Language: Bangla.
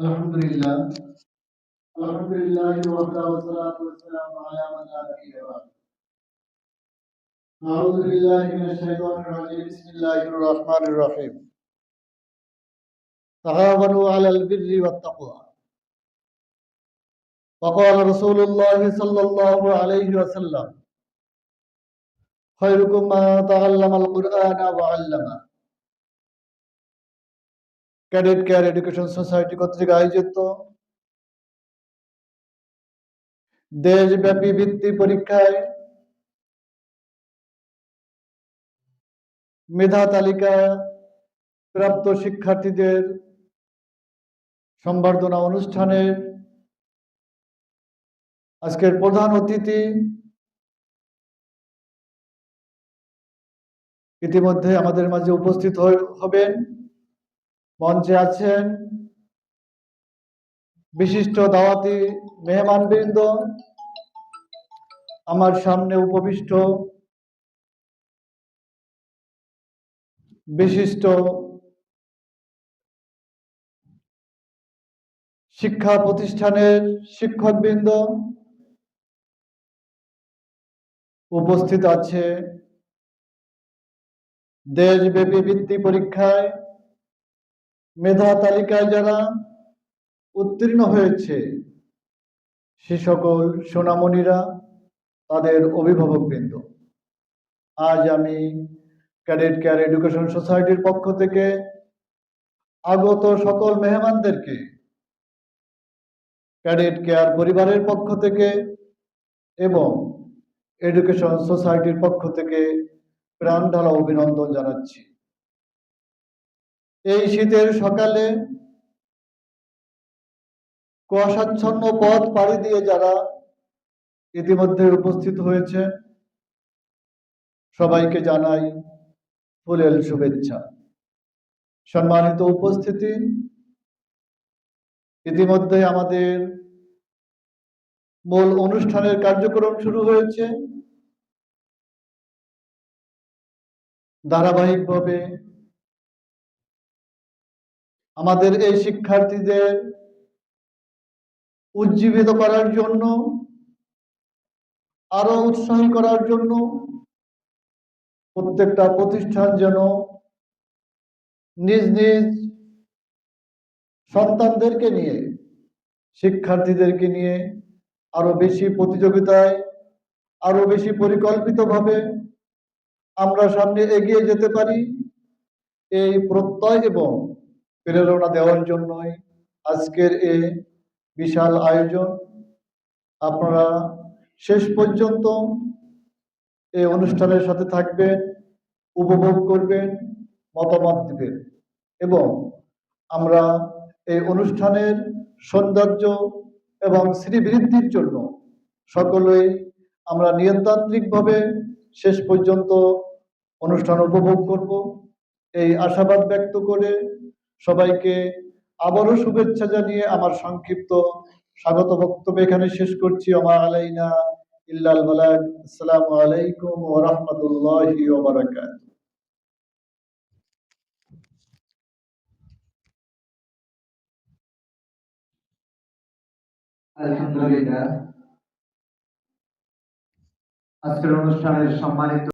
আলহামদুলিল্লাহ আলহামদুলিল্লাহ ওয়াহদা ওয়াসসালাতু ওয়াসসালামু আলা মান লা নাবিয়্যা বা'দ। আউযু বিল্লাহি মিনাশ শাইতানির রাজীম। বিসমিল্লাহির রাহমানির রাহিম। তাআওয়ানু আলাল বিররি ওয়াত তাকওয়া। ওয়া ক্বালা রাসূলুল্লাহ সাল্লাল্লাহু আলাইহি ওয়াসাল্লাম, খায়রুকুম মান তাআল্লামাল কুরআনা ওয়া 'আল্লামা। ক্যাডেট কেয়ার এডুকেশন সোসাইটি কর্তৃক আয়োজিত দেশব্যাপী বৃত্তি পরীক্ষায় মেধা তালিকা প্রাপ্ত শিক্ষার্থীদের সংবর্ধনা অনুষ্ঠানের আজকের প্রধান অতিথি ইতিমধ্যে আমাদের মাঝে উপস্থিত হবেন। মঞ্চে আছেন বিশিষ্ট দাওয়াতি মেহমানবৃন্দ, আমার সামনে উপবিষ্ট বিশিষ্ট শিক্ষা প্রতিষ্ঠানের শিক্ষকবৃন্দ, উপস্থিত আছে দেশব্যাপী বৃত্তি পরীক্ষায় মেধা তালিকায় যারা উত্তীর্ণ হয়েছে সে সকল সোনামণিরা, তাদের অভিভাবকবৃন্দ। আজ আমি ক্যাডেট কেয়ার এডুকেশন সোসাইটির পক্ষ থেকে আগত সকল মেহমানদেরকে ক্যাডেট কেয়ার পরিবারের পক্ষ থেকে এবং এডুকেশন সোসাইটির পক্ষ থেকে প্রাণঢালা অভিনন্দন জানাচ্ছি। এই শীতের সকালে কুয়াশাচ্ছন্ন পথ পাড়ি দিয়ে যারা ইতিমধ্যে উপস্থিত হয়েছে সবাইকে জানাই ফুলেল শুভেচ্ছা। সম্মানিত উপস্থিতি, ইতিমধ্যে আমাদের মূল অনুষ্ঠানের কার্যক্রম শুরু হয়েছে। ধারাবাহিকভাবে আমাদের এই শিক্ষার্থীদের উজ্জীবিত করার জন্য, আরো উৎসাহী করার জন্য প্রত্যেকটা প্রতিষ্ঠান যেন নিজ নিজ সন্তানদেরকে নিয়ে, শিক্ষার্থীদেরকে নিয়ে আরো বেশি প্রতিযোগিতায়, আরো বেশি পরিকল্পিতভাবে আমরা সামনে এগিয়ে যেতে পারি, এই প্রত্যয় এবং প্রেরণা দেওয়ার জন্যই আজকের এই বিশাল আয়োজন। আপনারা শেষ পর্যন্ত এই অনুষ্ঠানের সাথে থাকবেন, উপভোগ করবেন, মতামত দিবেন এবং আমরা এই অনুষ্ঠানের সৌন্দর্য এবং শ্রীবৃদ্ধির জন্য সকলেই আমরা নিয়মতান্ত্রিকভাবে শেষ পর্যন্ত অনুষ্ঠান উপভোগ করব, এই আশাবাদ ব্যক্ত করে সবাইকে আবারও শুভেচ্ছা জানিয়ে আমার সংক্ষিপ্ত স্বাগত বক্তব্য এখানে শেষ করছি। ওমা আলাইনা ইল্লাল বালাগ। আসসালামু আলাইকুম ওয়া রাহমাতুল্লাহি ওয়া বারাকাতুহু। আলহামদুলিল্লাহ, আজকের অনুষ্ঠানের সম্মানিত